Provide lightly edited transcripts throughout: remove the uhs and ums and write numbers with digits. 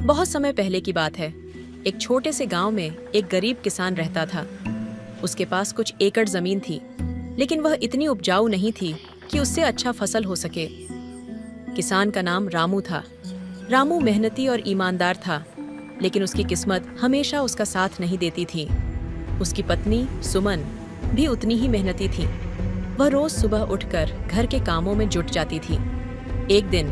बहुत समय पहले की बात है। एक छोटे से गांव में एक गरीब किसान रहता था। उसके पास कुछ एकड़ जमीन थी, लेकिन वह इतनी उपजाऊ नहीं थी कि उससे अच्छा फसल हो सके। किसान का नाम रामू था। रामू मेहनती और ईमानदार था, लेकिन उसकी किस्मत हमेशा उसका साथ नहीं देती थी। उसकी पत्नी सुमन भी उतनी ही मेहनती थी। वह रोज सुबह उठकर घर के कामों में जुट जाती थी। एक दिन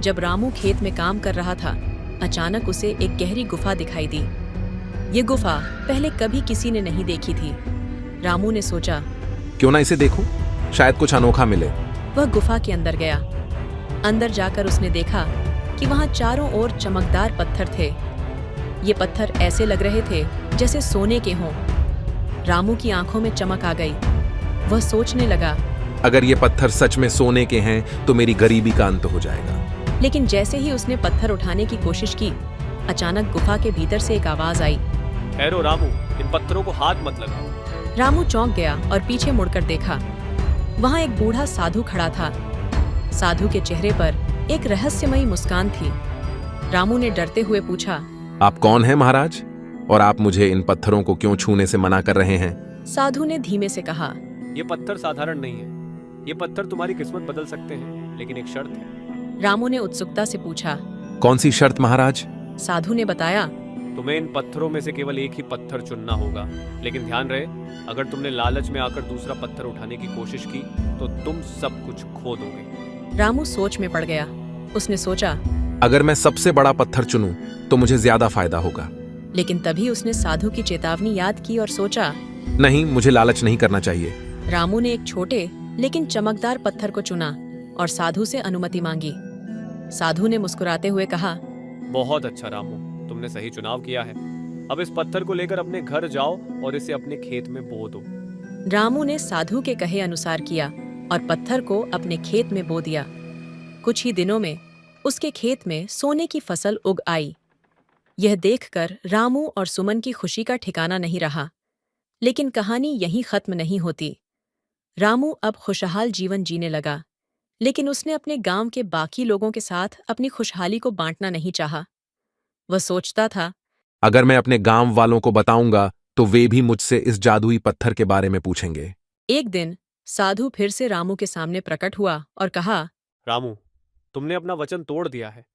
जब रामू खेत में काम कर रहा था, अचानक उसे एक गहरी गुफा दिखाई दी। ये गुफा पहले कभी किसी ने नहीं देखी थी। रामू ने सोचा, क्यों ना इसे देखूं, शायद कुछ अनोखा मिले। वह गुफा के अंदर गया। अंदर जाकर उसने देखा कि वहां चारों ओर चमकदार पत्थर थे। ये पत्थर ऐसे लग रहे थे जैसे सोने के हों। रामू की आंखों में चमक आ गई। वह सोचने लगा, अगर ये पत्थर सच में सोने के हैं तो मेरी गरीबी का अंत हो जाएगा। लेकिन जैसे ही उसने पत्थर उठाने की कोशिश की, अचानक गुफा के भीतर से एक आवाज आई। ठहरो रामू, इन पत्थरों को हाथ मत लगाओ। रामू चौंक गया और पीछे मुड़कर देखा। वहां एक बूढ़ा साधु खड़ा था। साधु के चेहरे पर एक रहस्यमयी मुस्कान थी। रामू ने डरते हुए पूछा, आप कौन हैं महाराज, और आप मुझे इन पत्थरों को क्यों छूने से मना कर रहे हैं? साधु ने धीमे से कहा, ये पत्थर साधारण नहीं है। ये पत्थर तुम्हारी किस्मत बदल सकते हैं, लेकिन एक शर्त है। रामू ने उत्सुकता से पूछा, कौन सी शर्त महाराज? साधु ने बताया, तुम्हें इन पत्थरों में से केवल एक ही पत्थर चुनना होगा, लेकिन ध्यान रहे, अगर तुमने लालच में आकर दूसरा पत्थर उठाने की कोशिश की तो तुम सब कुछ खो दोगे। रामू सोच में पड़ गया। उसने सोचा, अगर मैं सबसे बड़ा पत्थर चुनूं तो मुझे ज्यादा फायदा होगा। लेकिन तभी उसने साधु की चेतावनी याद की और सोचा, नहीं, मुझे लालच नहीं करना चाहिए। रामू ने एक छोटे लेकिन चमकदार पत्थर को चुना और साधु से अनुमति मांगी। साधु ने मुस्कुराते हुए कहा, बहुत अच्छा रामू, तुमने सही चुनाव किया है। अब इस पत्थर को लेकर अपने घर जाओ और इसे अपने खेत में बो दो। रामू ने साधु के कहे अनुसार किया और पत्थर को अपने खेत में बो दिया। कुछ ही दिनों में उसके खेत में सोने की फसल उग आई। यह देखकर रामू और सुमन की खुशी का ठिकाना नहीं रहा। लेकिन कहानी यहीं खत्म नहीं होती। रामू अब खुशहाल जीवन जीने लगा, लेकिन उसने अपने गांव के बाकी लोगों के साथ अपनी खुशहाली को बांटना नहीं चाहा। वह सोचता था, अगर मैं अपने गांव वालों को बताऊंगा तो वे भी मुझसे इस जादुई पत्थर के बारे में पूछेंगे। एक दिन साधु फिर से रामू के सामने प्रकट हुआ और कहा, रामू, तुमने अपना वचन तोड़ दिया है।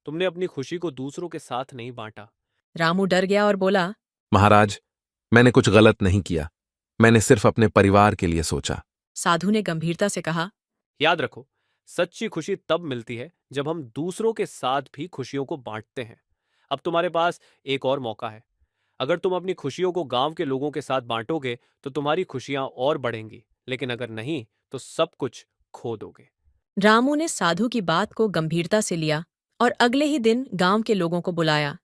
तुमने अपनी खुशी को दूसरों के साथ नहीं बांटा। रामू डर गया और बोला, महाराज, मैंने कुछ गलत नहीं किया। मैंने सिर्फ अपने परिवार के लिए सोचा। साधु ने गंभीरता से कहा, याद रखो, सच्ची खुशी तब मिलती है जब हम दूसरों के साथ भी खुशियों को बांटते हैं। अब तुम्हारे पास एक और मौका है। अगर तुम अपनी खुशियों को गांव के लोगों के साथ बांटोगे तो तुम्हारी खुशियां और बढ़ेंगी, लेकिन अगर नहीं तो सब कुछ खो दोगे। रामू ने साधु की बात को गंभीरता से लिया और अगले ही दिन गांव के लोगों को बुलाया।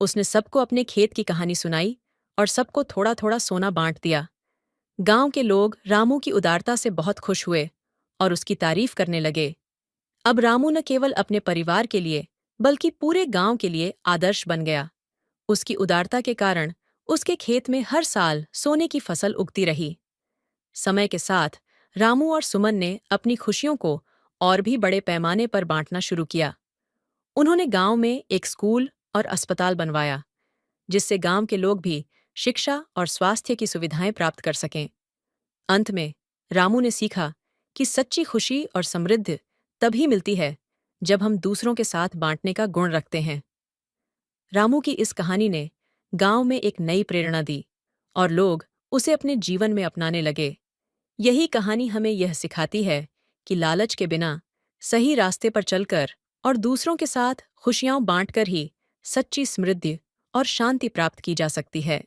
उसने सबको अपने खेत की कहानी सुनाई और सबको थोड़ा थोड़ा सोना बांट दिया। गांव के लोग रामू की उदारता से बहुत खुश हुए और उसकी तारीफ करने लगे। अब रामू न केवल अपने परिवार के लिए बल्कि पूरे गांव के लिए आदर्श बन गया। उसकी उदारता के कारण उसके खेत में हर साल सोने की फसल उगती रही। समय के साथ रामू और सुमन ने अपनी खुशियों को और भी बड़े पैमाने पर बांटना शुरू किया। उन्होंने गांव में एक स्कूल और अस्पताल बनवाया, जिससे गांव के लोग भी शिक्षा और स्वास्थ्य की सुविधाएं प्राप्त कर सकें। अंत में रामू ने सीखा कि सच्ची खुशी और समृद्धि तभी मिलती है जब हम दूसरों के साथ बांटने का गुण रखते हैं। रामू की इस कहानी ने गांव में एक नई प्रेरणा दी और लोग उसे अपने जीवन में अपनाने लगे। यही कहानी हमें यह सिखाती है कि लालच के बिना सही रास्ते पर चलकर और दूसरों के साथ खुशियां बांटकर ही सच्ची समृद्धि और शांति प्राप्त की जा सकती है।